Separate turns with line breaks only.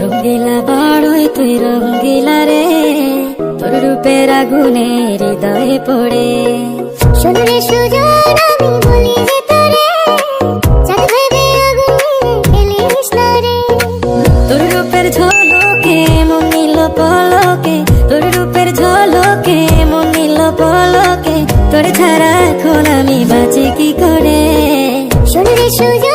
রঙ্গিলা বাড়ই তুই রঙ্গিলা রে, তোর রূপের আগুনে হৃদয়ে পড়ে।
শোন রে সুজন আমি বলি যে তোরে, চাঁদ ভেবে আগুনে ফেলিস না রে।
তোর রূপের ঝলকে মন নিল পলকে, তোর রূপের ঝলকে মন নিল পলকে, তোর ছাড়া এখন আমি বাঁচি কি করে।
শোন রে সুজন